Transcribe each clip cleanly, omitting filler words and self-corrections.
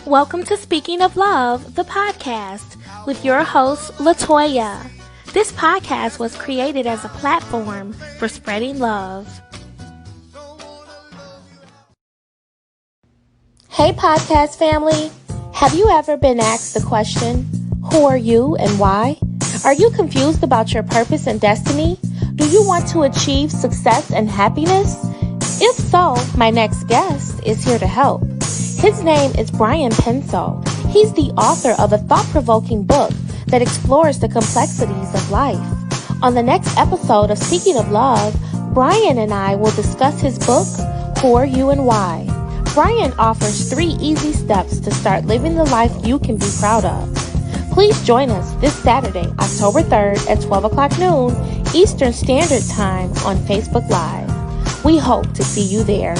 Welcome to Speaking of Love, the podcast, with your host, Latoya. This podcast was created as a platform for spreading love. Hey, podcast family. Have you ever been asked the question, who are you and why? Are you confused about your purpose and destiny? Do you want to achieve success and happiness? If so, my next guest is here to help. His name is Penso. He's the author of a thought-provoking book that explores the complexities of life. On the next episode of Speaking of Love, Brian and I will discuss his book, Who Are You and Why? Brian offers 3 easy steps to start living the life you can be proud of. Please join us this Saturday, October 3rd at 12 o'clock noon Eastern Standard Time on Facebook Live. We hope to see you there.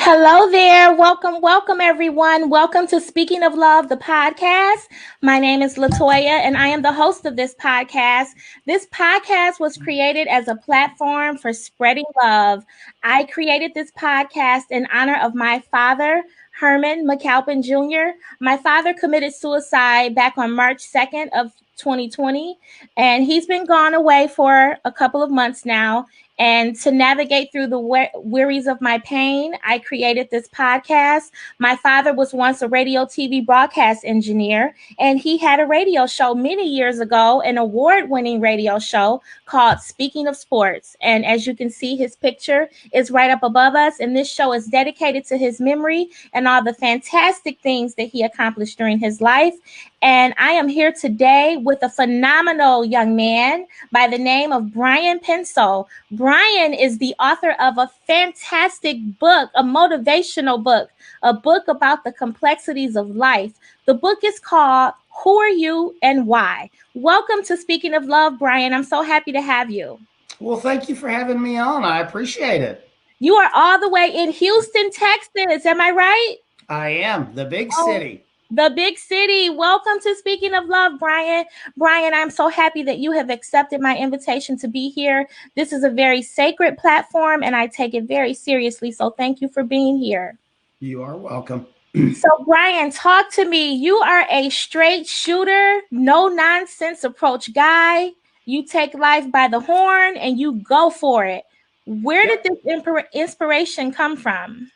Hello there. Welcome everyone. Welcome to Speaking of Love, the podcast. My name is Latoya and I am the host of this podcast. This podcast was created as a platform for spreading love. I created this podcast in honor of my father, Herman McAlpin Jr. My father committed suicide back on March 2nd of 2020, and he's been gone away for a couple of months now. And to navigate through the worries of my pain, I created this podcast. My father was once a radio TV broadcast engineer, and he had a radio show many years ago, an award-winning radio show called Speaking of Sports. And as you can see, his picture is right up above us, and this show is dedicated to his memory and all the fantastic things that he accomplished during his life. And I am here today with a phenomenal young man by the name of Penso. Brian is the author of a fantastic book, a motivational book, a book about the complexities of life. The book is called Who Are You and Why? Welcome to Speaking of Love, Brian. I'm so happy to have you. Well, thank you for having me on. I appreciate it. You are all the way in Houston, Texas. Am I right? I am. The big city. The big city. Welcome to Speaking of Love, Brian. Brian, I'm so happy that you have accepted my invitation to be here. This is a very sacred platform, and I take it very seriously. So thank you for being here. You are welcome. So, Brian, talk to me. You are a straight shooter, no nonsense approach guy. You take life by the horn and you go for it. Where did this inspiration come from?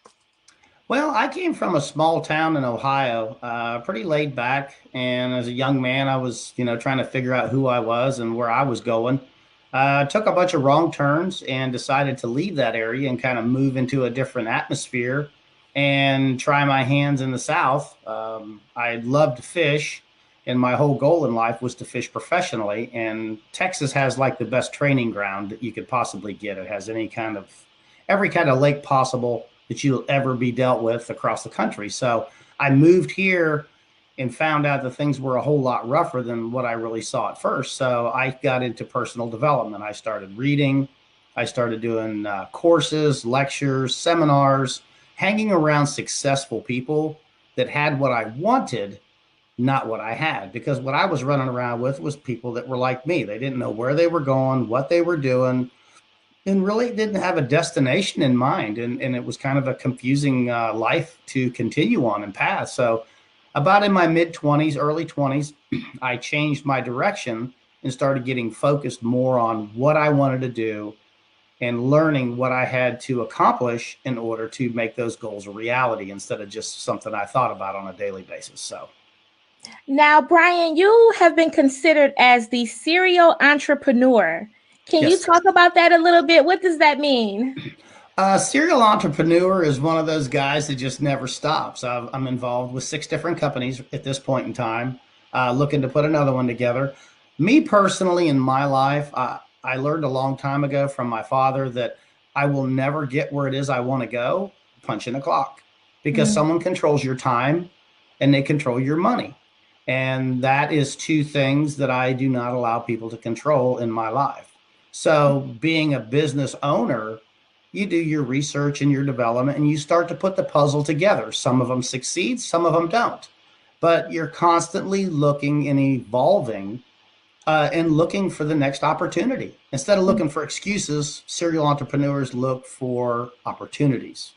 Well, I came from a small town in Ohio, pretty laid back. And as a young man, I was, trying to figure out who I was and where I was going. Took a bunch of wrong turns and decided to leave that area and kind of move into a different atmosphere and try my hands in the South. I loved to fish, and my whole goal in life was to fish professionally. And Texas has like the best training ground that you could possibly get. It has every kind of lake possible that you'll ever be dealt with across the country. So I moved here and found out that things were a whole lot rougher than what I really saw at first. So I got into personal development. I started reading. I started doing courses, lectures, seminars, hanging around successful people that had what I wanted, not what I had. Because what I was running around with was people that were like me. They didn't know where they were going, what they were doing, and really didn't have a destination in mind. And it was kind of a confusing life to continue on and path. So about in my mid-20s, early 20s, I changed my direction and started getting focused more on what I wanted to do and learning what I had to accomplish in order to make those goals a reality instead of just something I thought about on a daily basis. So now, Brian, you have been considered as the serial entrepreneur. Can you talk about that a little bit? What does that mean? Serial entrepreneur is one of those guys that just never stops. I'm involved with 6 different companies at this point in time, looking to put another one together. Me personally, in my life, I learned a long time ago from my father that I will never get where it is I want to go punching a clock, because someone controls your time and they control your money. And that is 2 things that I do not allow people to control in my life. So being a business owner, you do your research and your development and you start to put the puzzle together. Some of them succeed, some of them don't. but you're constantly looking and evolving and looking for the next opportunity. Instead of looking for excuses, serial entrepreneurs look for opportunities.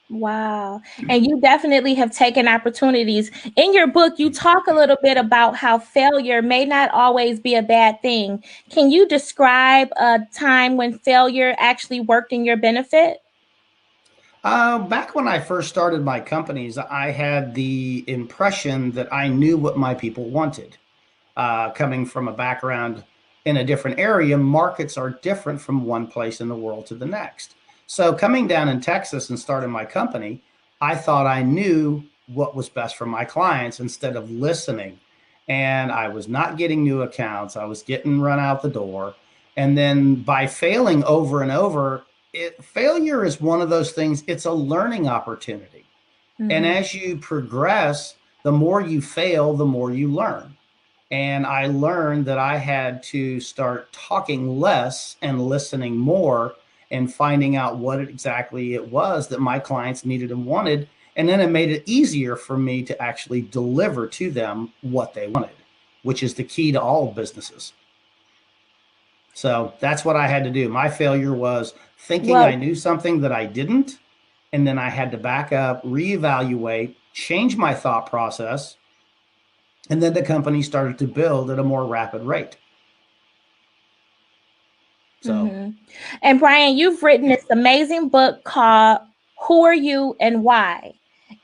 Wow. And you definitely have taken opportunities. In your book, you talk a little bit about how failure may not always be a bad thing. Can you describe a time when failure actually worked in your benefit? Back when I first started my companies, I had the impression that I knew what my people wanted. Coming from a background in a different area, markets are different from one place in the world to the next. So, coming down in Texas and starting my company, I thought I knew what was best for my clients instead of listening. And I was not getting new accounts, I was getting run out the door. And then by failing over and over, failure is one of those things, it's a learning opportunity. And Mhm. as you progress, the more you fail, the more you learn. And I learned that I had to start talking less and listening more and finding out what exactly it was that my clients needed and wanted. And then it made it easier for me to actually deliver to them what they wanted, which is the key to all businesses. So that's what I had to do. My failure was thinking I Well, knew something that I didn't. And then I had to back up, reevaluate, change my thought process. And then the company started to build at a more rapid rate. So, mhm. And Brian, you've written this amazing book called Who Are You and Why?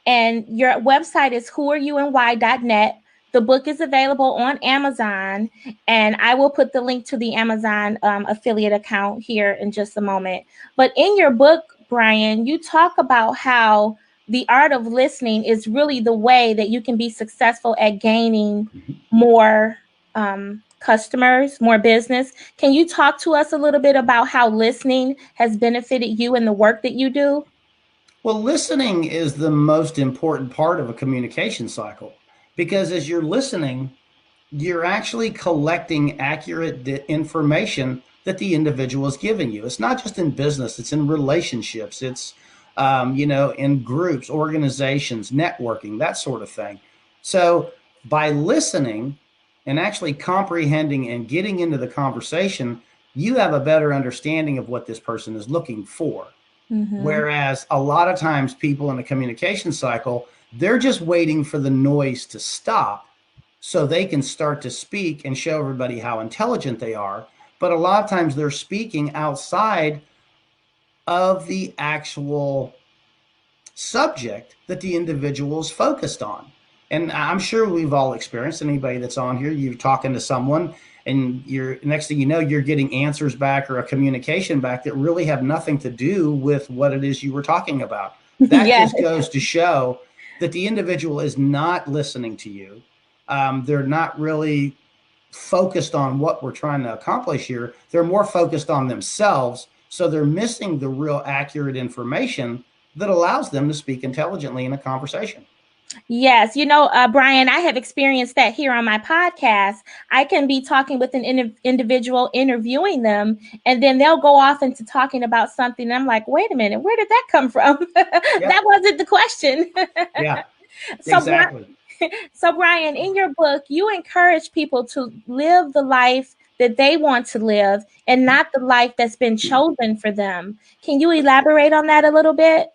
And your website is whoareyouandwhy.net. The book is available on Amazon, and I will put the link to the Amazon affiliate account here in just a moment. But in your book, Brian, you talk about how the art of listening is really the way that you can be successful at gaining more customers, more business. Can you talk to us a little bit about how listening has benefited you in the work that you do? well, listening is the most important part of a communication cycle because as you're listening, you're actually collecting accurate information that the individual is giving you. It's not just in business, it's in relationships, it's in groups, organizations, networking, that sort of thing. So by listening and actually comprehending and getting into the conversation, you have a better understanding of what this person is looking for. Mm-hmm. Whereas a lot of times people in the communication cycle, they're just waiting for the noise to stop so they can start to speak and show everybody how intelligent they are. But a lot of times they're speaking outside of the actual subject that the individual is focused on. And I'm sure we've all experienced, anybody that's on here, you're talking to someone and you're next thing you know, you're getting answers back or a communication back that really have nothing to do with what it is you were talking about. That Yes. just goes to show that the individual is not listening to you. They're not really focused on what we're trying to accomplish here. They're more focused on themselves. So they're missing the real accurate information that allows them to speak intelligently in a conversation. Yes, Brian, I have experienced that here on my podcast. I can be talking with an individual, interviewing them, and then they'll go off into talking about something. And I'm like, wait a minute, where did that come from? That Yep. wasn't the question. Yeah, so, exactly. Brian, in your book, you encourage people to live the life that they want to live and not the life that's been chosen for them. Can you elaborate on that a little bit?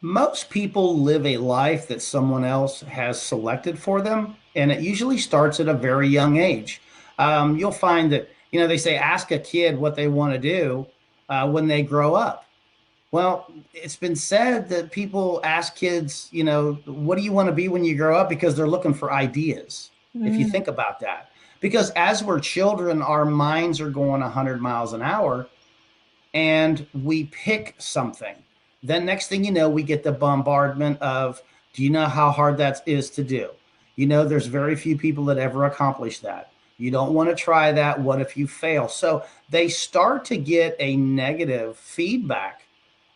Most people live a life that someone else has selected for them, and it usually starts at a very young age. You'll find that, they say ask a kid what they want to do when they grow up. Well, it's been said that people ask kids, what do you want to be when you grow up? Because they're looking for ideas, if you Mm, think about that. Because as we're children, our minds are going 100 miles an hour and we pick something. Then, next thing you know, we get the bombardment of, do you know how hard that is to do? There's very few people that ever accomplish that. You don't want to try that. What if you fail? So they start to get a negative feedback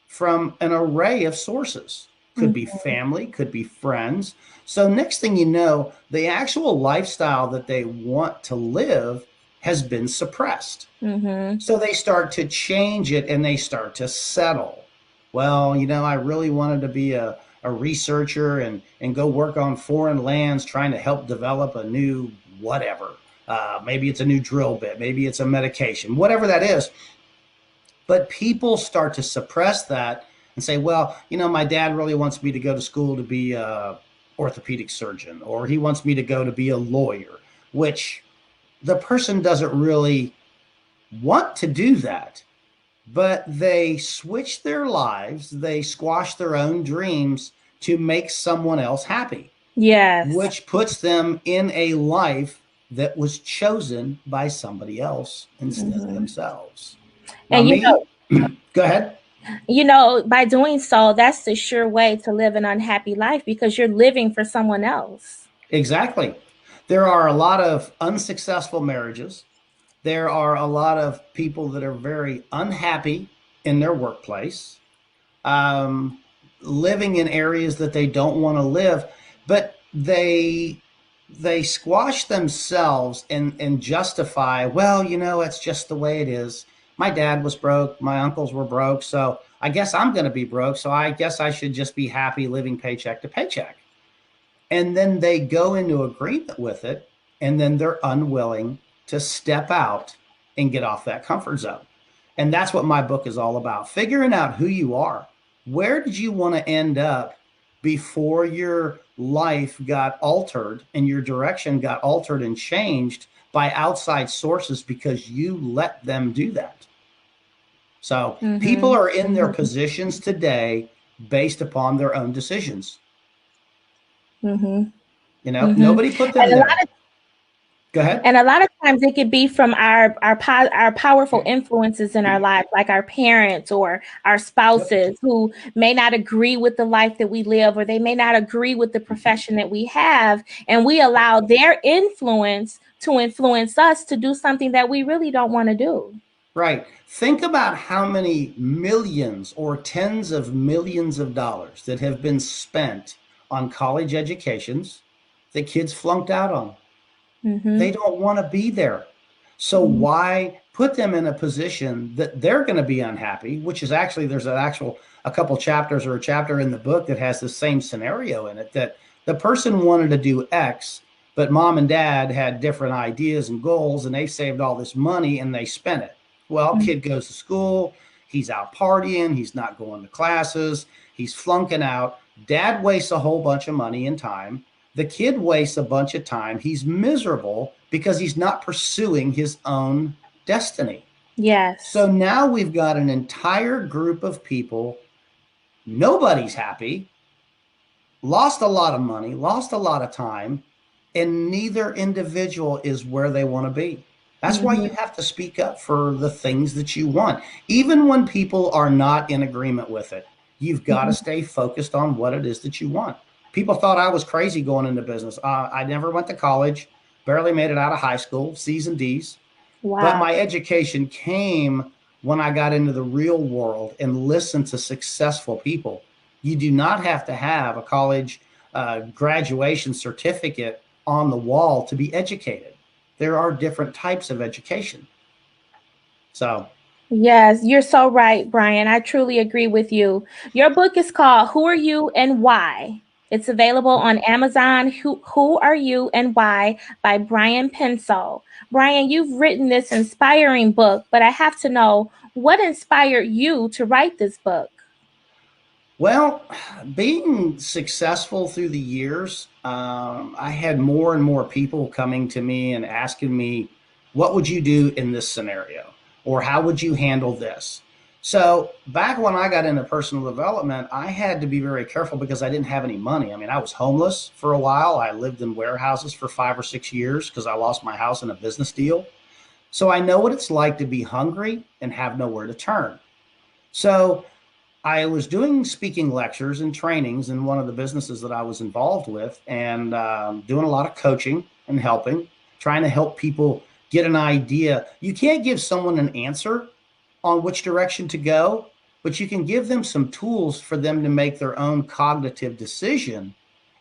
from an array of sources. Could be mhm, family, could be friends. So, next thing you know, the actual lifestyle that they want to live has been suppressed. mhm. So, they start to change it and they start to settle. Well, I really wanted to be a researcher and go work on foreign lands trying to help develop a new whatever. Maybe it's a new drill bit, maybe it's a medication, whatever that is. But people start to suppress that and say, well, my dad really wants me to go to school to be a orthopedic surgeon, or he wants me to go to be a lawyer, which the person doesn't really want to do that, but they switch their lives, they squash their own dreams to make someone else happy. Yes. Which puts them in a life that was chosen by somebody else instead of themselves. Now, And me, go ahead. By doing so, that's the sure way to live an unhappy life, because you're living for someone else. Exactly. There are a lot of unsuccessful marriages. There are a lot of people that are very unhappy in their workplace, living in areas that they don't want to live, but they squash themselves and justify, well, it's just the way it is. My dad was broke, my uncles were broke, so I guess I'm going to be broke, so I guess I should just be happy living paycheck to paycheck. And then they go into agreement with it, and then they're unwilling to step out and get off that comfort zone. And that's what my book is all about, figuring out who you are. Where did you want to end up before your life got altered and your direction got altered and changed by outside sources because you let them do that? So people are in their positions today based upon their own decisions. Nobody put them there. Go ahead. And a lot of times it could be from our powerful influences in our life, like our parents or our spouses, who may not agree with the life that we live, or they may not agree with the profession that we have. And we allow their influence to influence us to do something that we really don't want to do. Right. Think about how many millions or tens of millions of dollars that have been spent on college educations that kids flunked out on. They don't want to be there. So why put them in a position that they're going to be unhappy, which is actually, there's a couple chapters or a chapter in the book that has the same scenario in it, that the person wanted to do X, but mom and dad had different ideas and goals, and they saved all this money and they spent it. Well, kid goes to school, he's out partying, he's not going to classes, he's flunking out. Dad wastes a whole bunch of money and time. The kid wastes a bunch of time. He's miserable because he's not pursuing his own destiny. Yes. So now we've got an entire group of people. Nobody's happy, lost a lot of money, lost a lot of time, and neither individual is where they want to be. That's why you have to speak up for the things that you want. Even when people are not in agreement with it, you've got to stay focused on what it is that you want. People thought I was crazy going into business. I never went to college, barely made it out of high school, C's and D's. Wow. But my education came when I got into the real world and listened to successful people. You do not have to have a college graduation certificate on the wall to be educated. There are different types of education. So. Yes, you're so right, Brian. I truly agree with you. Your book is called Who Are You and Why? It's available on Amazon. Who Are You and Why by Brian Penso. Brian, you've written this inspiring book, but I have to know, what inspired you to write this book? Well, being successful through the years, I had more and more people coming to me and asking me, what would you do in this scenario? Or how would you handle this? So back when I got into personal development, I had to be very careful because I didn't have any money. I mean, I was homeless for a while. I lived in warehouses for 5 or 6 years because I lost my house in a business deal. So I know what it's like to be hungry and have nowhere to turn. So I was doing speaking lectures and trainings in one of the businesses that I was involved with, and doing a lot of coaching and helping, trying to help people get an idea. You can't give someone an answer on which direction to go, but you can give them some tools for them to make their own cognitive decision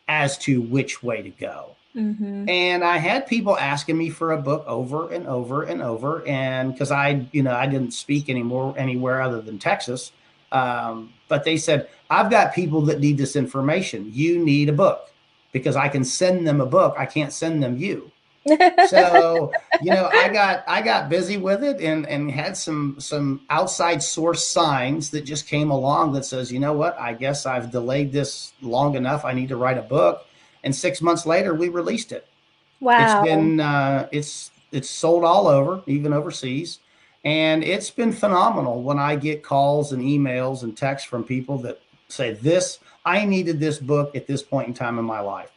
as to which way to go. And I had people asking me for a book over and over and over. And because I didn't speak anymore anywhere other than Texas, But they said, I've got people that need this information. You need a book because I can send them a book. I can't send them you. So, I got busy with it and had some outside source signs that just came along that says, you know what, I guess I've delayed this long enough. I need to write a book. And 6 months later, we released it. It's Wow. been it's sold all over, even overseas, and it's been phenomenal when I get calls and emails and texts from people that say this, I needed this book at this point in time in my life.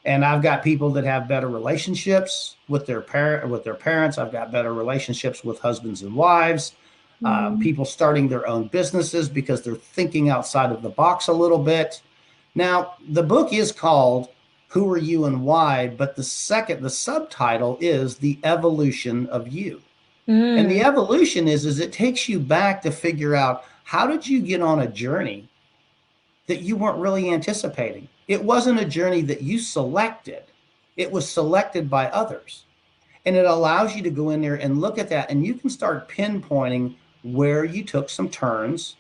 And I've got people that have better relationships with their parents. I've got better relationships with husbands and wives. Mhm. People starting their own businesses because they're thinking outside of the box a little bit. Now, the book is called Who Are You and Why, but the subtitle is The Evolution of You. And the Mm. evolution is it takes you back to figure out how did you get on a journey that you weren't really anticipating. It wasn't a journey that you selected. It was selected by others. And it allows you to go in there and look at that and you can start pinpointing where you took some turns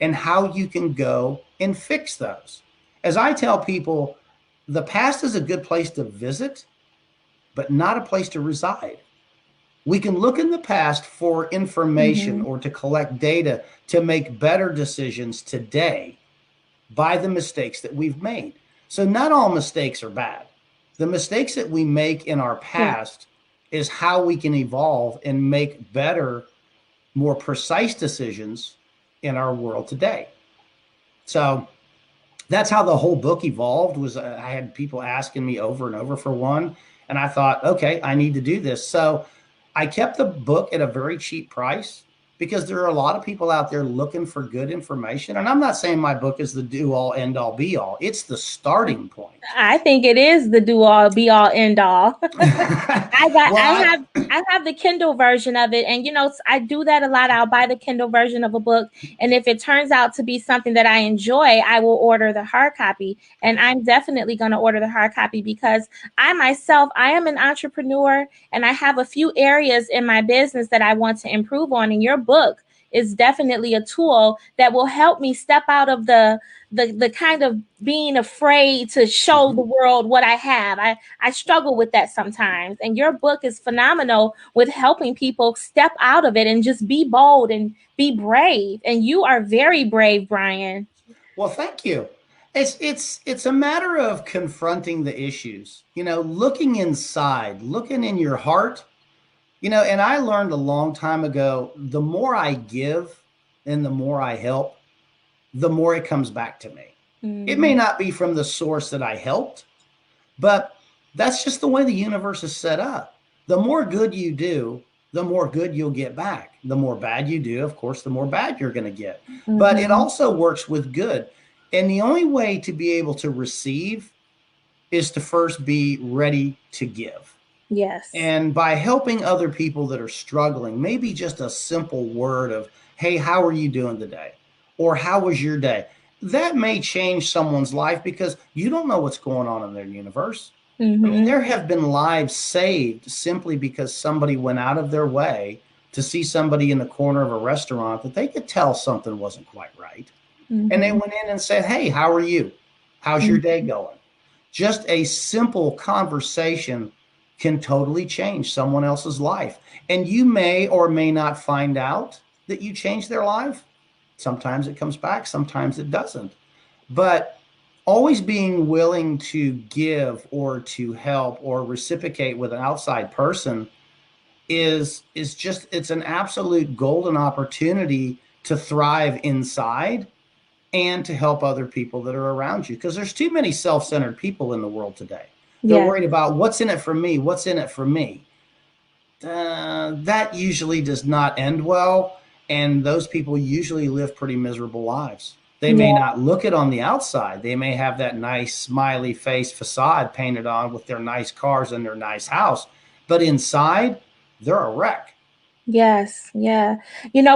and how you can go and fix those. As I tell people, the past is a good place to visit, but not a place to reside. We can look in the past for information Mhm. or to collect data to make better decisions today by the mistakes that we've made. So, not all mistakes are bad. The mistakes that we make in our Yeah. past is how we can evolve and make better, more precise decisions in our world today. So, that's how the whole book evolved was I had people asking me over and over for one, and I thought, okay, I need to do this. So I kept the book at a very cheap price because there are a lot of people out there looking for good information. And I'm not saying my book is the do all end all be all, it's the starting point. I think it is the do all be all end all. I got Well, I have the Kindle version of it, and I do that a lot. I'll buy the Kindle version of a book, and if it turns out to be something that I enjoy, I will order the hard copy. And I'm definitely going to order the hard copy because I am an entrepreneur, and I have a few areas in my business that I want to improve on. And your book is definitely a tool that will help me step out of the kind of being afraid to show the world what I have. I struggle with that sometimes. And your book is phenomenal with helping people step out of it and just be bold and be brave. And you are very brave, Brian. well, thank you. It's a matter of confronting the issues, looking inside, looking in your heart. And I learned a long time ago, the more I give and the more I help, the more it comes back to me. It may Mm-hmm. not be from the source that I helped, but that's just the way the universe is set up. The more good you do, the more good you'll get back. The more bad you do, of course, the more bad you're going to get. But it Mm-hmm. also works with good. And the only way to be able to receive is to first be ready to give. Yes. And by helping other people that are struggling, maybe just a simple word of, hey, how are you doing today? Or how was your day? That may change someone's life because you don't know what's going on in their universe. I mean, Mm-hmm. there have been lives saved simply because somebody went out of their way to see somebody in the corner of a restaurant that they could tell something wasn't quite right. And they Mm-hmm. went in and said, hey, how are you? How's your day Mm-hmm. going? Just a simple conversation can totally change someone else's life. And you may or may not find out that you changed their life. Sometimes it comes back, sometimes it doesn't. But always being willing to give or to help or reciprocate with an outside person is just it's an absolute golden opportunity to thrive inside and to help other people that are around you because there's too many self-centered people in the world today. They're Yes. worried about what's in it for me, what's in it for me. That usually does not end well, and those people usually live pretty miserable lives. They may Yeah. not look it on the outside. They may have that nice smiley face facade painted on with their nice cars and their nice house, but inside they're a wreck. Yes, yeah.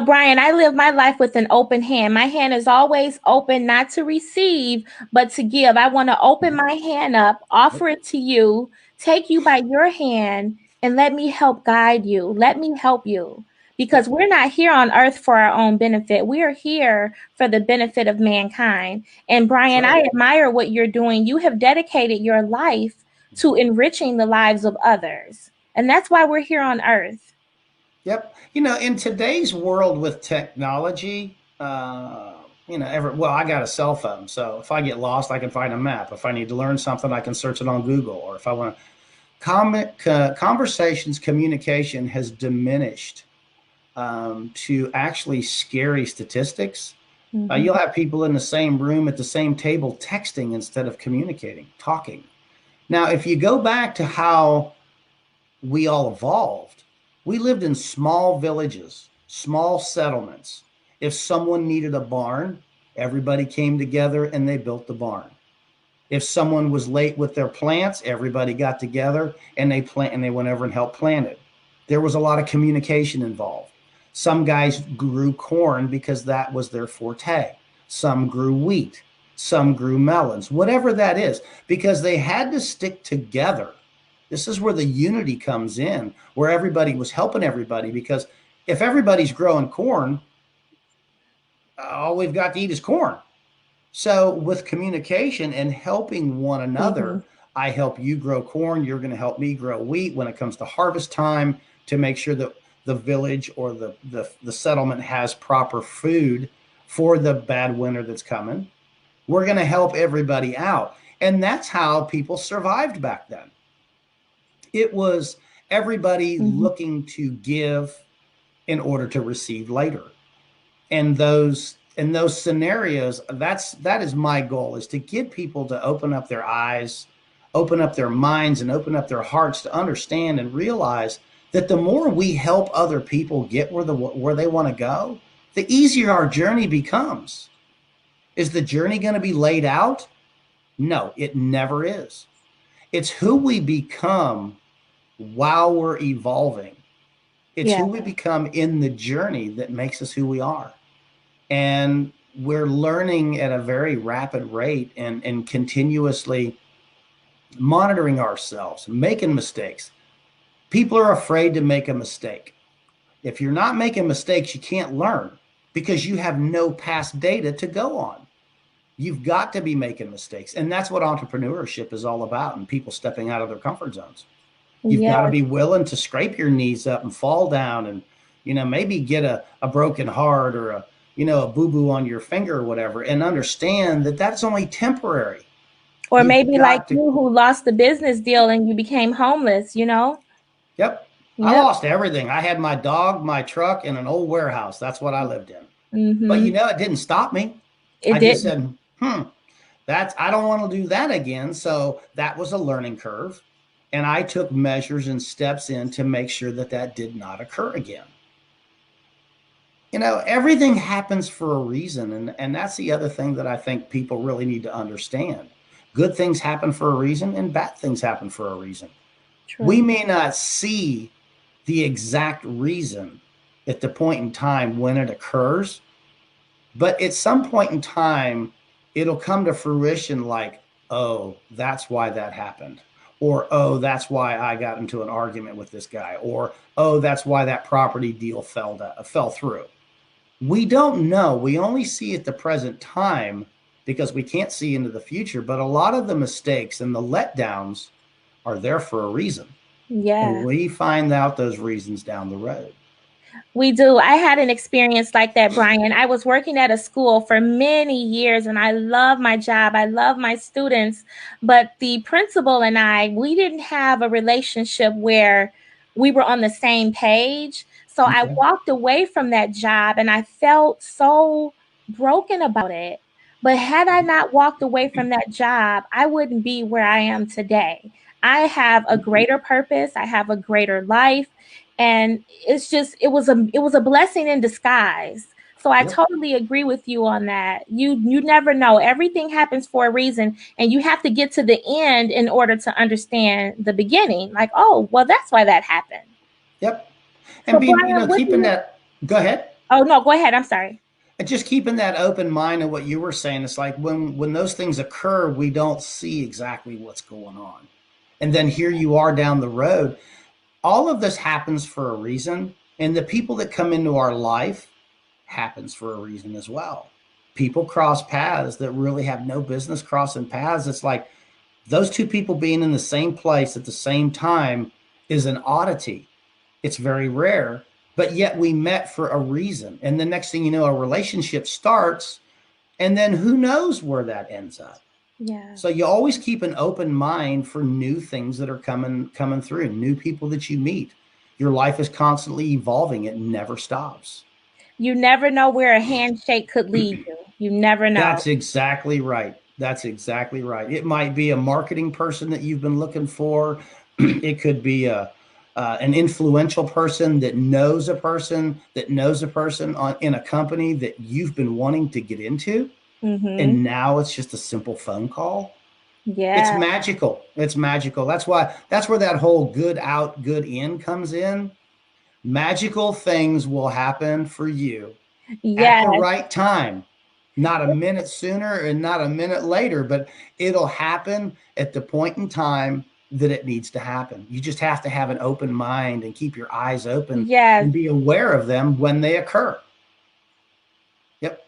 Brian, I live my life with an open hand. My hand is always open, not to receive, but to give. I want to open my hand up, offer it to you, take you by your hand, and let me help guide you. Let me help you. because Yep. we're not here on earth for our own benefit. We are here for the benefit of mankind. And That's Brian, right. I admire what you're doing. You have dedicated your life to enriching the lives of others. And that's why we're here on earth. Yep. In today's world with technology, well, I got a cell phone, so if I get lost, I can find a map. If I need to learn something, I can search it on Google. Or if I want to conversations, communication has diminished to actually scary statistics. Mm-hmm. You'll have people in the same room at the same table texting instead of communicating, talking. Now, if you go back to how we all evolved, we lived in small villages, small settlements. If someone needed a barn, everybody came together and they built the barn. If someone was late with their plants, everybody got together and they went over and helped plant it. There was a lot of communication involved. Some guys grew corn because that was their forte. Some grew wheat. Some grew melons, whatever that is, because they had to stick together. This is where the unity comes in, where everybody was helping everybody. Because if everybody's growing corn, all we've got to eat is corn. So, with communication and helping one Mm-hmm. another, I help you grow corn. You're going to help me grow wheat when it comes to harvest time to make sure that the village or the settlement has proper food for the bad winter that's coming. We're going to help everybody out. And that's how people survived back then. It was everybody Mm-hmm. looking to give in order to receive later. And those scenarios, that is my goal, is to get people to open up their eyes, open up their minds, and open up their hearts to understand and realize that the more we help other people get where they want to go, the easier our journey becomes. Is the journey going to be laid out? No, it never is. It's who we become while we're evolving. It's Yeah. who we become in the journey that makes us who we are. And we're learning at a very rapid rate and continuously monitoring ourselves, making mistakes. People are afraid to make a mistake. If you're not making mistakes, you can't learn because you have no past data to go on. You've got to be making mistakes. And that's what entrepreneurship is all about, and people stepping out of their comfort zones. You've got to Yes. be willing to scrape your knees up and fall down and, maybe get a broken heart or a boo-boo on your finger or whatever, and understand that that's only temporary. Or You've maybe like got to, you who lost the business deal and you became homeless. yep. I Yep. lost everything. I had my dog, my truck, and an old warehouse. That's what I lived in. But Mm-hmm. it didn't stop me. It I just didn't. said, I don't want to do that again. So that was a learning curve. And I took measures and steps in to make sure that that did not occur again. Everything happens for a reason. And that's the other thing that I think people really need to understand. Good things happen for a reason, and bad things happen for a reason. We True. may not see the exact reason at the point in time when it occurs, but at some point in time, it'll come to fruition like, oh, that's why that happened. Or, oh, that's why I got into an argument with this guy. Or, oh, that's why that property deal fell through. We don't know. We only see at the present time because we can't see into the future. But a lot of the mistakes and the letdowns are there for a reason. And Yeah. we find out those reasons down the road. We do. I had an experience like that, Brian. I was working at a school for many years and I love my job. I love my students. But the principal and we didn't have a relationship where we were on the same page. So I Okay. walked away from that job and I felt so broken about it. But had I not walked away from that job, I wouldn't be where I am today. I have a greater purpose, I have a greater life, and it was a blessing in disguise. So I Yep. totally agree with you on that. You never know, everything happens for a reason, and you have to get to the end in order to understand the beginning, like, oh well, that's why that happened. Yep. So And being, Brian, what do keeping you that, go ahead. oh no, go ahead, I'm sorry. And just keeping that open mind of what you were saying. It's like when those things occur, we don't see exactly what's going on. And then here you are down the road. All of this happens for a reason. And the people that come into our life happens for a reason as well. People cross paths that really have no business crossing paths. It's like those two people being in the same place at the same time is an oddity. It's very rare, but yet we met for a reason. And the next thing you know, a relationship starts, and then who knows where that ends up. Yeah. So you always keep an open mind for new things that are coming through, new people that you meet. Your life is constantly evolving. It never stops. You never know where a handshake could lead you. You never know. That's exactly right. That's exactly right. It might be a marketing person that you've been looking for. It could be an influential person that knows a person that knows a person in a company that you've been wanting to get into. Mm-hmm. And now it's just a simple phone call. It's Yeah. magical. It's magical. That's where that whole good out, good in comes in. Magical things will happen for you at the Yes. right time, not a minute sooner and not a minute later, but it'll happen at the point in time that it needs to happen. You just have to have an open mind and keep your eyes open Yes. and be aware of them when they occur. Yep.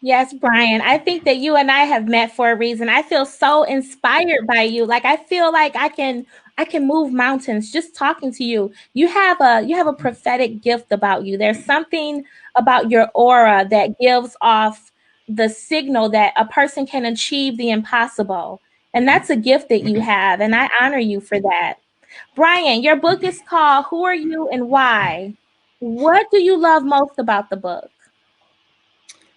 Yes, Brian. I think that you and I have met for a reason. I feel so inspired by you. Like I feel like I can move mountains just talking to you. You have a prophetic gift about you. There's something about your aura that gives off the signal that a person can achieve the impossible. And that's a gift that you have, and I honor you for that. Brian, your book is called Who Are You and Why? What do you love most about the book?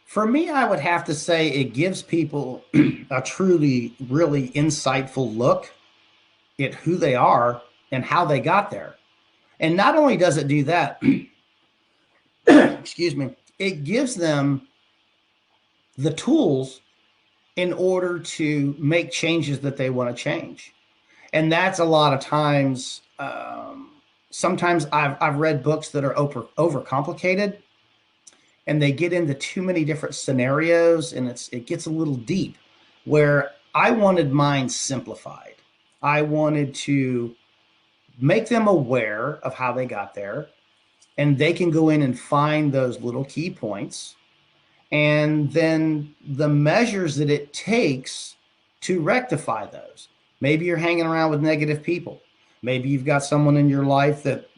For me, I would have to say it gives people a truly, really insightful look at who they are and how they got there. And not only does it do that, excuse me, it gives them the tools in order to make changes that they want to change. And that's a lot of times. Sometimes I've read books that are overcomplicated, and they get into too many different scenarios, and it gets a little deep. Where I wanted mine simplified. I wanted to make them aware of how they got there, and they can go in and find those little key points, and then the measures that it takes to rectify those. Maybe you're hanging around with negative people. Maybe you've got someone in your life that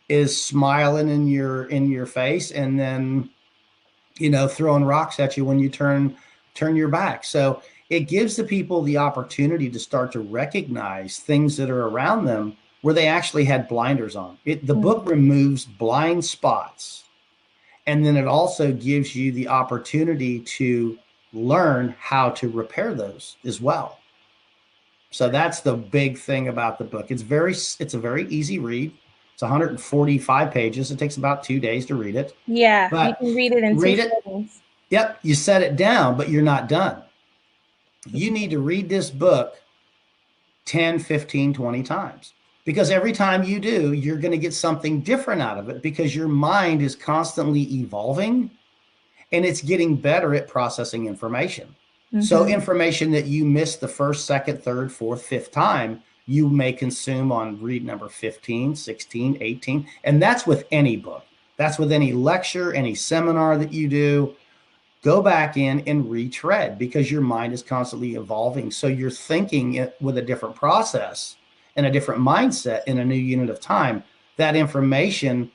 is smiling in your face, and then throwing rocks at you when you turn your back. So it gives the people the opportunity to start to recognize things that are around them where they actually had blinders on. The book removes blind spots, and then it also gives you the opportunity to learn how to repair those as well. So that's the big thing about the book. It's a very easy read. It's 145 pages. It takes about 2 days to read it. Yeah, you But can read it in two read it. seconds. Yep, you set it down, but you're not done. You need to read this book 10, 15, 20 times. Because every time you do, you're going to get something different out of it because your mind is constantly evolving and it's getting better at processing information. So Mm-hmm. information that you missed the first, second, third, fourth, fifth time, you may consume on read number 15, 16, 18. And that's with any book. That's with any lecture, any seminar that you do. Go back in and retread because your mind is constantly evolving. So you're thinking with a different process and a different mindset in a new unit of time. That information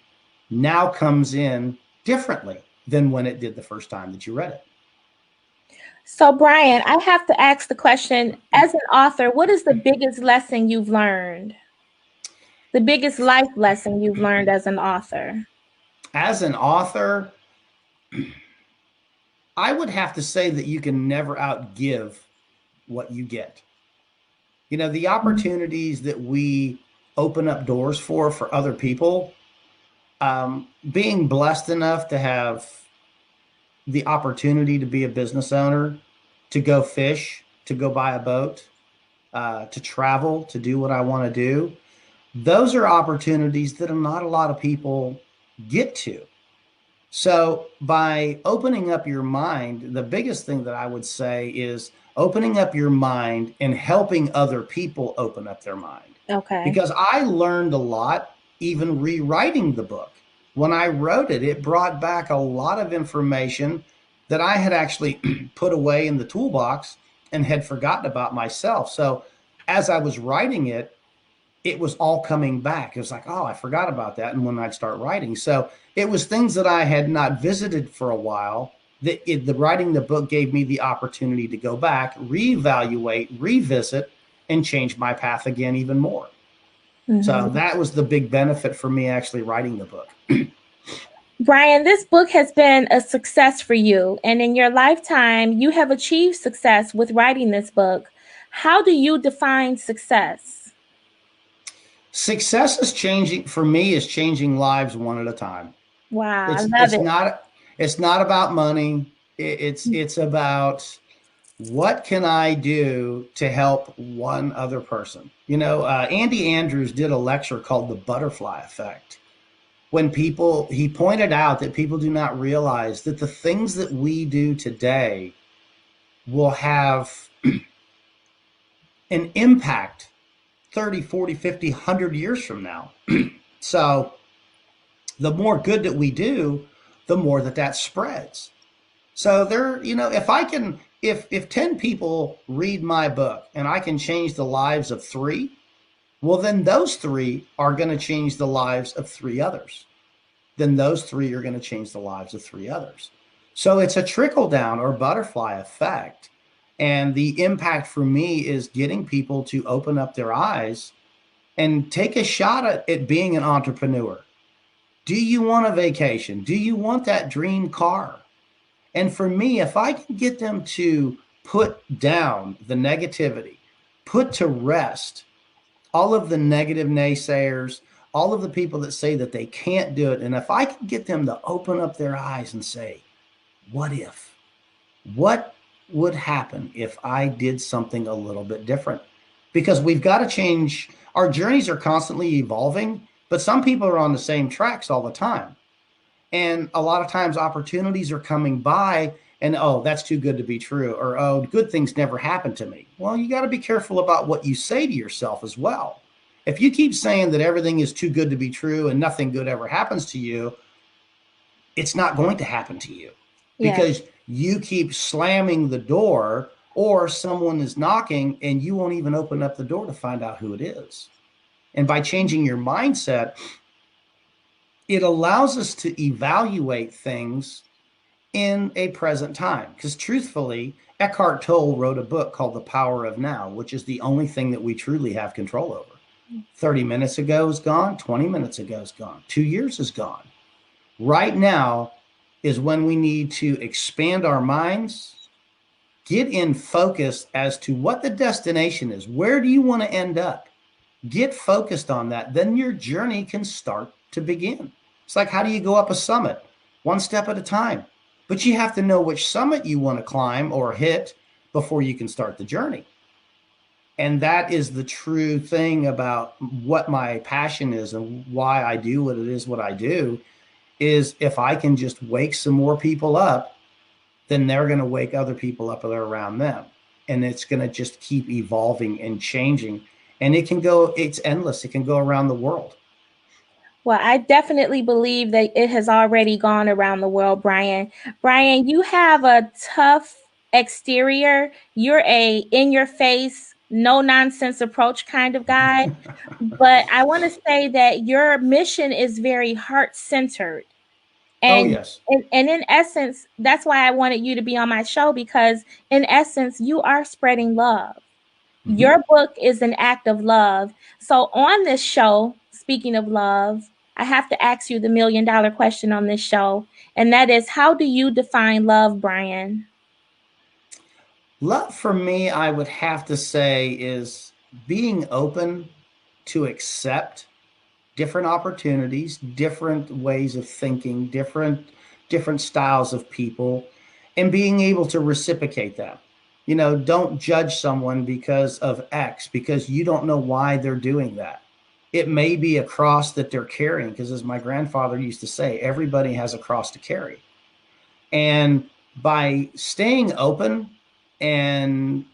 now comes in differently than when it did the first time that you read it. So, Brian, I have to ask the question as an author, what is the biggest lesson you've learned? The biggest life lesson you've learned as an author? As an author, I would have to say that you can never outgive what you get. The opportunities that we open up doors for other people, being blessed enough to have the opportunity to be a business owner, to go fish, to go buy a boat, to travel, to do what I want to do. Those are opportunities that not a lot of people get to. So by opening up your mind, the biggest thing that I would say is opening up your mind and helping other people open up their mind. Okay. Because I learned a lot even rewriting the book. When I wrote it, it brought back a lot of information that I had actually put away in the toolbox and had forgotten about myself. So as I was writing it, it was all coming back. It was like, oh, I forgot about that. And when I'd start writing, so it was things that I had not visited for a while. The writing the book gave me the opportunity to go back, reevaluate, revisit, and change my path again even more. So Mhm. that was the big benefit for me actually writing the book. Brian, this book has been a success for you, and in your lifetime, you have achieved success with writing this book. How do you define success? Success is changing for me is changing lives one at a time. Wow, I It's love it's it. not it's not about money. It's about what can I do to help one other person. Andy Andrews did a lecture called the butterfly effect. When people he pointed out that people do not realize that the things that we do today will have an impact 30, 40, 50, 100 years from now. So the more good that we do, the more that spreads. So if I can, if 10 people read my book and I can change the lives of three, well, then those three are going to change the lives of three others. Then those three are going to change the lives of three others. So it's a trickle down or butterfly effect. And the impact for me is getting people to open up their eyes and take a shot at being an entrepreneur. Do you want a vacation? Do you want that dream car? And for me, if I can get them to put down the negativity, put to rest all of the negative naysayers, all of the people that say that they can't do it, and if I can get them to open up their eyes and say, what if? What would happen if I did something a little bit different? Because we've got to change. Our journeys are constantly evolving, but some people are on the same tracks all the time. And a lot of times opportunities are coming by and, oh, that's too good to be true. Or, oh, good things never happen to me. Well, you got to be careful about what you say to yourself as well. If you keep saying that everything is too good to be true and nothing good ever happens to you, it's not going to happen to you Yeah. because you keep slamming the door or someone is knocking and you won't even open up the door to find out who it is. And by changing your mindset, it allows us to evaluate things in a present time. Because truthfully, Eckhart Tolle wrote a book called The Power of Now, which is the only thing that we truly have control over. 30 minutes ago is gone, 20 minutes ago is gone, 2 years is gone. Right now is when we need to expand our minds, get in focus as to what the destination is. Where do you want to end up? Get focused on that. Then your journey can start to begin. It's like, how do you go up a summit? One step at a time. But you have to know which summit you want to climb or hit before you can start the journey. And that is the true thing about what my passion is and why I do what it is, what I do, is if I can just wake some more people up, then they're going to wake other people up that are around them. And it's going to just keep evolving and changing. And it's endless. It can go around the world. Well, I definitely believe that it has already gone around the world, Brian. Brian, you have a tough exterior. You're a in your face, no nonsense approach kind of guy. But I want to say that your mission is very heart centered. Oh, And, yes. and in essence, that's why I wanted you to be on my show, because in essence, you are spreading love. Mm-hmm. Your book is an act of love. So on this show, speaking of love, I have to ask you the $1,000,000 question on this show, and that is, how do you define love, Brian? Love for me, I would have to say, is being open to accept different opportunities, different ways of thinking, different styles of people, and being able to reciprocate that. Don't judge someone because of X, because you don't know why they're doing that. It may be a cross that they're carrying, because as my grandfather used to say, everybody has a cross to carry. And by staying open and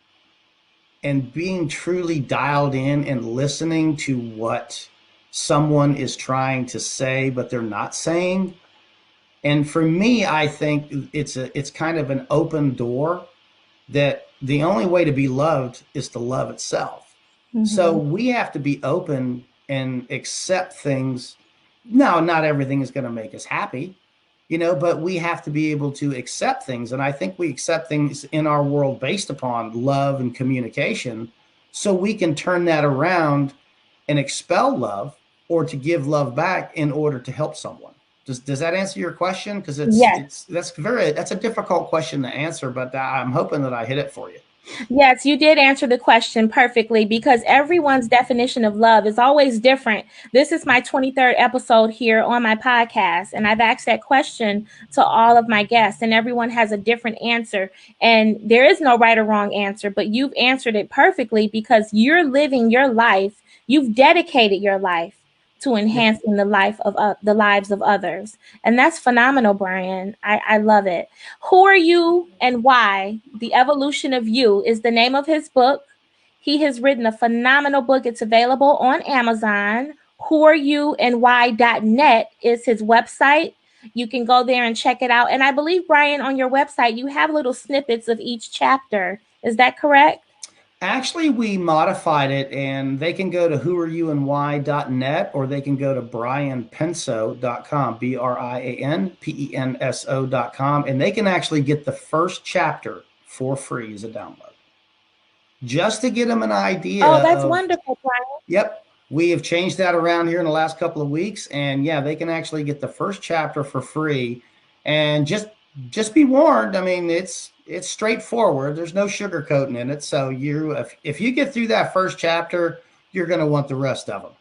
being truly dialed in and listening to what someone is trying to say but they're not saying. And for me, I think it's kind of an open door that the only way to be loved is to love itself. So Mm-hmm. we have to be open and accept things. No, not everything is going to make us happy, but we have to be able to accept things. And I think we accept things in our world based upon love and communication. So we can turn that around and expel love or to give love back in order to help someone. Does that answer your question? Because Yes. that's a difficult question to answer, but I'm hoping that I hit it for you. Yes, you did answer the question perfectly because everyone's definition of love is always different. This is my 23rd episode here on my podcast, and I've asked that question to all of my guests, and everyone has a different answer. And there is no right or wrong answer, but you've answered it perfectly because you're living your life, you've dedicated your life to Yep. enhancing the lives of others. And that's phenomenal, Brian. I love it. Who Are You and Why? The Evolution of You is the name of his book. He has written a phenomenal book. It's available on Amazon. whoareyouandwhy.net is his website. You can go there and check it out. And I believe, Brian, on your website, you have little snippets of each chapter. Is that correct? Actually, we modified it, and they can go to whoareyouandwhy.net, or they can go to brianpenso.com, BrianPenso.com, and they can actually get the first chapter for free as a download, just to get them an idea Oh, that's of, wonderful, Brian. yep, we have changed that around here in the last couple of weeks, and yeah, they can actually get the first chapter for free. And just be warned. I mean, it's straightforward. There's no sugarcoating in it. So if you get through that first chapter, you're going to want the rest of them.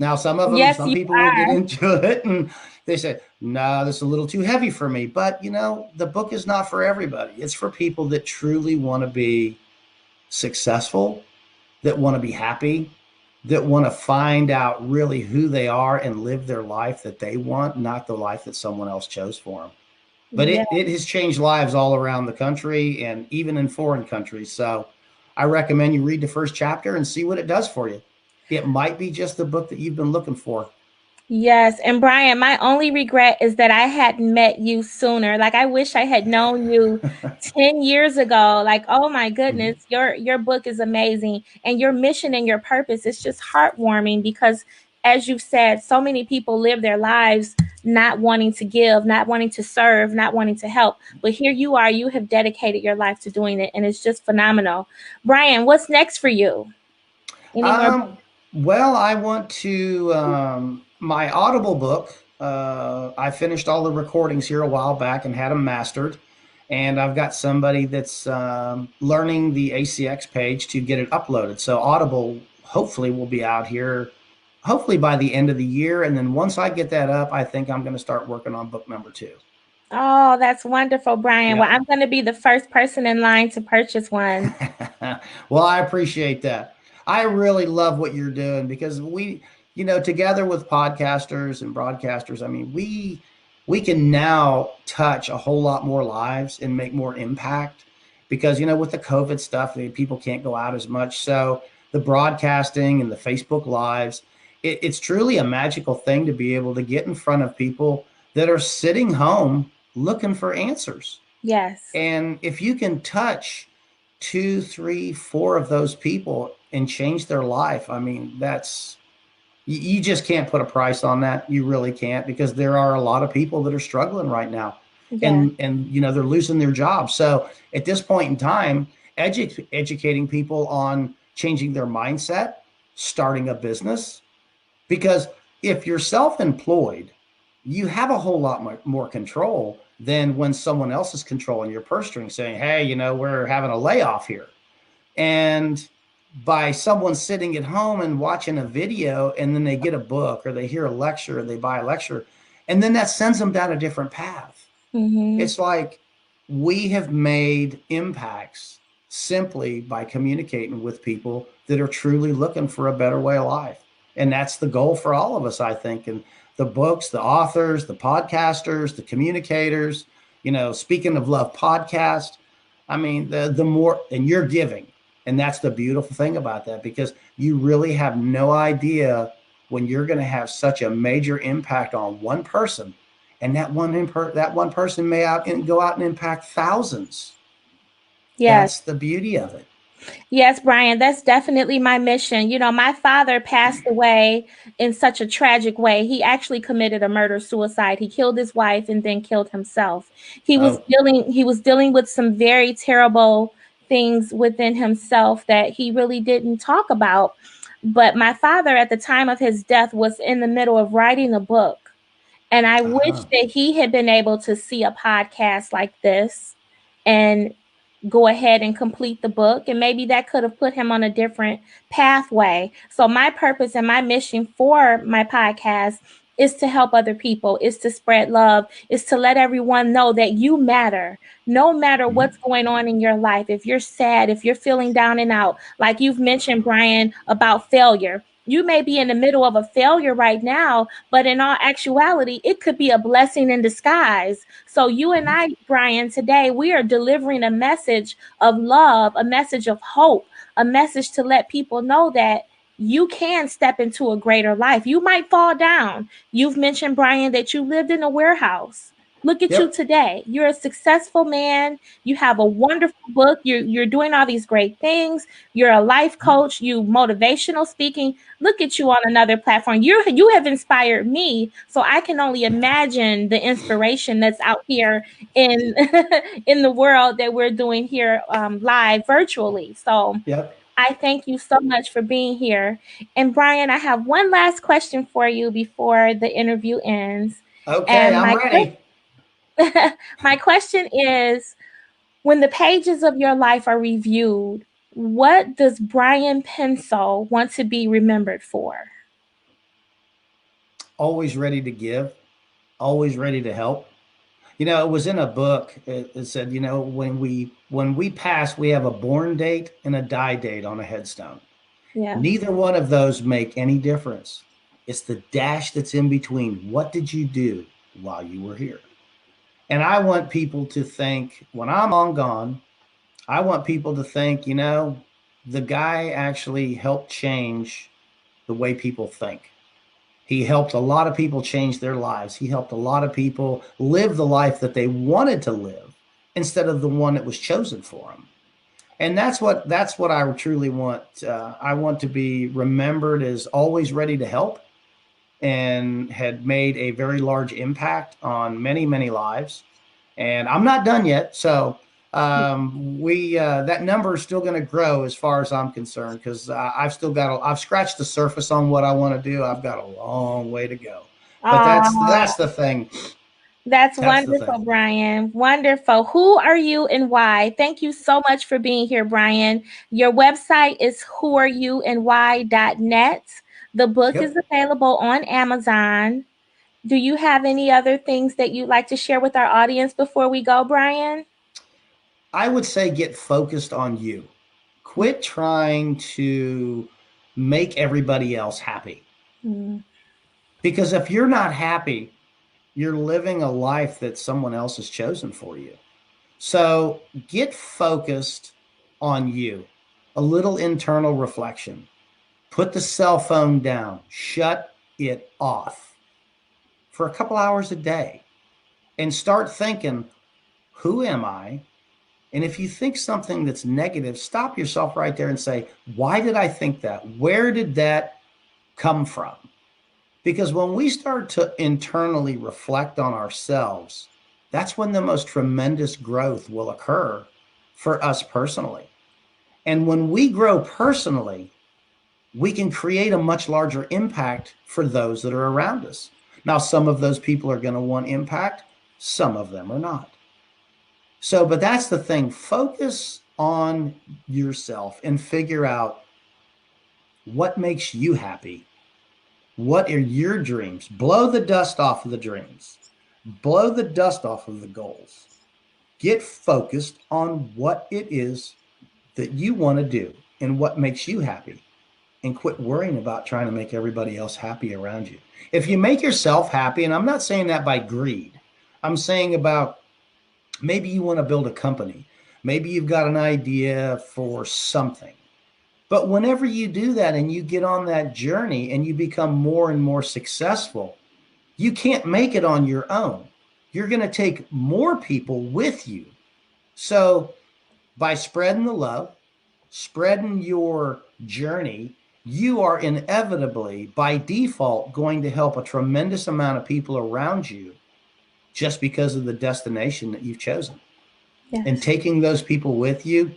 Now, Yes, some you people will get are. into it and they say, "No, this is a little too heavy for me." But the book is not for everybody. It's for people that truly want to be successful, that want to be happy, that want to find out really who they are and live their life that they want, not the life that someone else chose for them. But Yeah. it has changed lives all around the country and even in foreign countries. So I recommend you read the first chapter and see what it does for you. It might be just the book that you've been looking for. Yes, and Brian, my only regret is that I hadn't met you sooner. Like I wish I had known you 10 years ago. Like, oh my goodness, your book is amazing and your mission and your purpose is just heartwarming because as you've said, so many people live their lives not wanting to give, not wanting to serve, not wanting to help. But here you are, you have dedicated your life to doing it and it's just phenomenal. Brian, what's next for you? Any more Um, well, I want to my Audible book. I finished all the recordings here a while back and had them mastered, and I've got somebody that's learning the ACX page to get it uploaded. So Audible hopefully will be out here, hopefully by the end of the year, and then once I get that up, I think I'm going to start working on book number two. Oh, that's wonderful, Brian. Well, Yep. I'm going to be the first person in line to purchase one. Well, I appreciate that. I really love what you're doing because together with podcasters and broadcasters, I mean, we can now touch a whole lot more lives and make more impact because with the COVID stuff, people can't go out as much. So the broadcasting and the Facebook lives, it's truly a magical thing to be able to get in front of people that are sitting home looking for answers. Yes. And if you can touch two, three, four of those people and change their life, I mean, you just can't put a price on that. You really can't, because there are a lot of people that are struggling right now, Yeah. and they're losing their jobs. So at this point in time, educating people on changing their mindset, starting a business, because if you're self-employed, you have a whole lot more control than when someone else is controlling your purse string, saying, "Hey, we're having a layoff here." And by someone sitting at home and watching a video, and then they get a book or they hear a lecture or they buy a lecture, and then that sends them down a different path. Mm-hmm. It's like we have made impacts simply by communicating with people that are truly looking for a better way of life. And that's the goal for all of us, I think. And the books, the authors, the podcasters, the communicators, Speaking of Love podcast, I mean, the more, and you're giving. And that's the beautiful thing about that, because you really have no idea when you're going to have such a major impact on one person, and that one person may go out and impact thousands. Yes. That's the beauty of it. Yes, Brian, that's definitely my mission. You know, my father passed away in such a tragic way. He actually committed a murder suicide. He killed his wife and then killed himself. Oh, He was dealing with some very terrible things within himself that he really didn't talk about. But my father at the time of his death was in the middle of writing a book. And I wish uh-huh. that he had been able to see a podcast like this and go ahead and complete the book, and maybe that could have put him on a different pathway. So my purpose and my mission for my podcast is to help other people, is to spread love, is to let everyone know that you matter no matter Mhm. what's going on in your life. If you're sad, if you're feeling down and out, like you've mentioned, Brian, about failure, you may be in the middle of a failure right now, but in all actuality, it could be a blessing in disguise. So, you and I, Brian, today we are delivering a message of love, a message of hope, a message to let people know that you can step into a greater life. You might fall down. You've mentioned, Brian, that you lived in a warehouse. Look at you Yep. today. You're a successful man. You have a wonderful book. You're doing all these great things. You're a life coach. You motivational speaking. Look at you on another platform. You have inspired me, so I can only imagine the inspiration that's out here in in the world that we're doing here live virtually. So Yep. I thank you so much for being here. And Brian, I have one last question for you before the interview ends. Okay, And I'm ready. my question is, when the pages of your life are reviewed, what does Brian Penso want to be remembered for? Always ready to give, always ready to help. It was in a book. It said, when we pass, we have a born date and a die date on a headstone. Yeah. Neither one of those make any difference. It's the dash that's in between. What did you do while you were here? And I want people to think, when I'm long gone, I want people to think, the guy actually helped change the way people think. He helped a lot of people change their lives. He helped a lot of people live the life that they wanted to live instead of the one that was chosen for them. And that's what I truly want. I want to be remembered as always ready to help, and had made a very large impact on many, many lives. And I'm not done yet. So we that number is still going to grow as far as I'm concerned, because I've scratched the surface on what I want to do. I've got a long way to go. But that's Oh, the thing. that's That's the wonderful, thing. Brian. Wonderful. Who are you and why? Thank you so much for being here, Brian. Your website is whoareyouandwhy.net. The book is Yep. available on Amazon. Do you have any other things that you'd like to share with our audience before we go, Brian? I would say get focused on you. Quit trying to make everybody else happy. Mm. Because if you're not happy, you're living a life that someone else has chosen for you. So get focused on you. A little internal reflection. Put the cell phone down. Shut it off for a couple hours a day and start thinking, who am I? And if you think something that's negative, stop yourself right there and say, why did I think that? Where did that come from? Because when we start to internally reflect on ourselves, that's when the most tremendous growth will occur for us personally. And when we grow personally, we can create a much larger impact for those that are around us. Now, some of those people are going to want impact, some of them are not. So, but that's the thing. Focus on yourself and figure out what makes you happy. What are your dreams? Blow the dust off of the dreams, blow the dust off of the goals. Get focused on what it is that you want to do and what makes you happy, and quit worrying about trying to make everybody else happy around you. If you make yourself happy, and I'm not saying that by greed, I'm saying about maybe you want to build a company. Maybe you've got an idea for something. But whenever you do that and you get on that journey and you become more and more successful, you can't make it on your own. You're going to take more people with you. So by spreading the love, spreading your journey, you are inevitably, by default, going to help a tremendous amount of people around you just because of the destination that you've chosen. And Yes. taking those people with you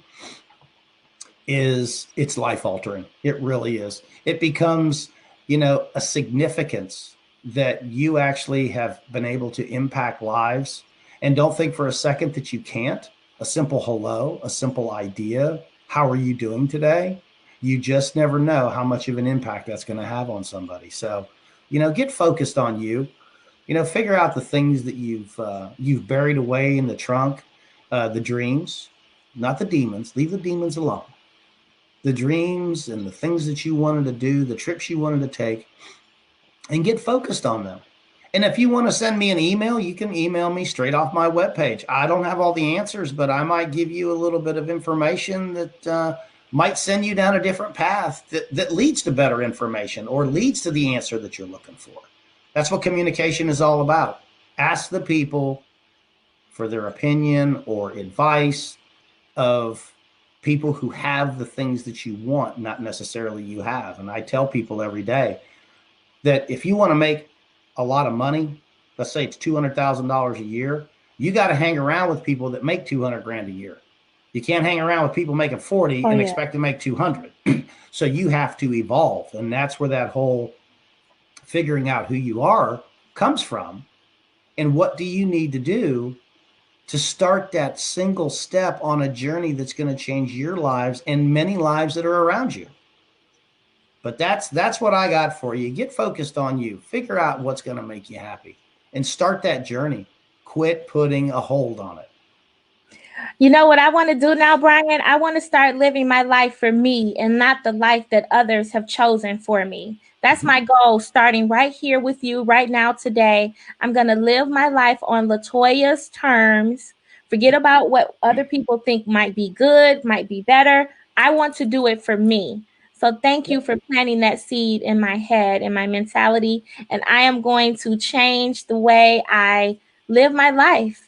it's life altering. It really is. It becomes, a significance that you actually have been able to impact lives. And don't think for a second that you can't. A simple hello, a simple idea. How are you doing today? You just never know how much of an impact that's going to have on somebody. So, get focused on you. Figure out the things that you've buried away in the trunk, the dreams, not the demons. Leave the demons alone. The dreams and the things that you wanted to do, the trips you wanted to take, and get focused on them. And if you want to send me an email, you can email me straight off my webpage. I don't have all the answers, but I might give you a little bit of information that might send you down a different path that leads to better information or leads to the answer that you're looking for. That's what communication is all about. Ask the people for their opinion or advice of people who have the things that you want, not necessarily you have. And I tell people every day that if you want to make a lot of money, let's say it's $200,000 a year, you got to hang around with people that make 200 grand a year. You can't hang around with people making 40 Oh, and yeah. expect to make 200. So you have to evolve. And that's where that whole figuring out who you are comes from. And what do you need to do to start that single step on a journey that's going to change your lives and many lives that are around you. But that's what I got for you. Get focused on you. Figure out what's going to make you happy and start that journey. Quit putting a hold on it. You know what I want to do now, Brian? I want to start living my life for me and not the life that others have chosen for me. That's Mm-hmm. my goal, starting right here with you right now today. I'm going to live my life on Latoya's terms. Forget about what other people think might be good, might be better. I want to do it for me. So thank you Yep. for planting that seed in my head and my mentality. And I am going to change the way I live my life.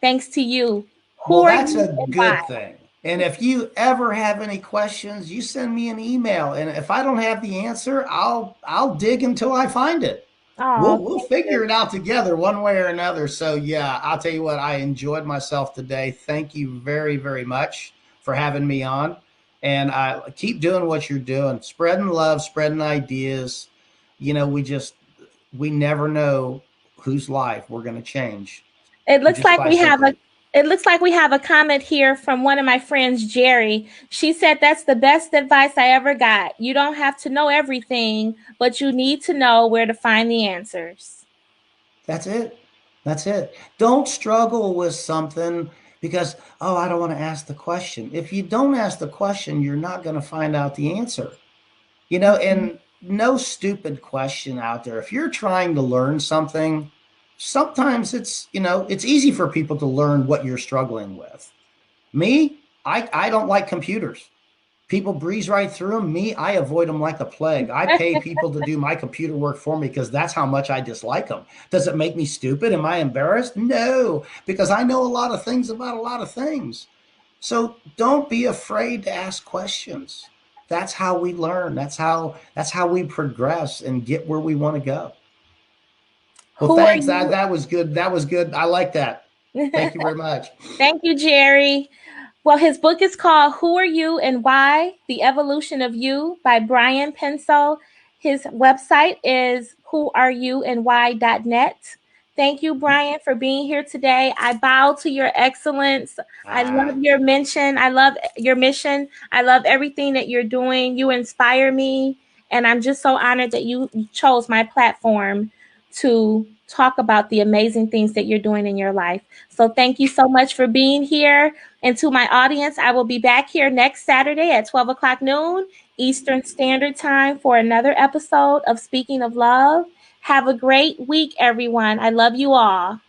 Thanks to you. Who Well, are that's you a and why? good thing. And if you ever have any questions, you send me an email. And if I don't have the answer, I'll dig until I find it. Oh, We'll thank you. figure it out together one way or another. So yeah, I'll tell you what, I enjoyed myself today. Thank you very, very much for having me on. And I keep doing what you're doing, spreading love, spreading ideas. We never know whose life we're going to change It looks just like by we have a simply. it looks like we have a comment here from one of my friends, Jerry. She said that's the best advice I ever got. You don't have to know everything, but you need to know where to find the answers. That's it. That's it. Don't struggle with something because, oh, I don't want to ask the question. If you don't ask the question, you're not going to find out the answer. Mhm. And no stupid question out there. If you're trying to learn something, sometimes it's easy for people to learn what you're struggling with. Me, I don't like computers. People breeze right through them. Me, I avoid them like the plague. I pay people to do my computer work for me because that's how much I dislike them. Does it make me stupid? Am I embarrassed? No, because I know a lot of things about a lot of things. So don't be afraid to ask questions. That's how we learn. That's how we progress and get where we want to go. Well, Who are thanks. That you? that was good. That was good. I like that. Thank you very much. Thank you, Jerry. Well, his book is called Who Are You and Why? The Evolution of You by Brian Penso. His website is whoareyouandwhy.net. Thank you, Brian, for being here today. I bow to your excellence. I love Ah, your mention. I love your mission. I love everything that you're doing. You inspire me. And I'm just so honored that you chose my platform to talk about the amazing things that you're doing in your life. So thank you so much for being here. And to my audience, I will be back here next Saturday at 12 o'clock noon Eastern Standard Time for another episode of Speaking of Love. Have a great week, everyone. I love you all.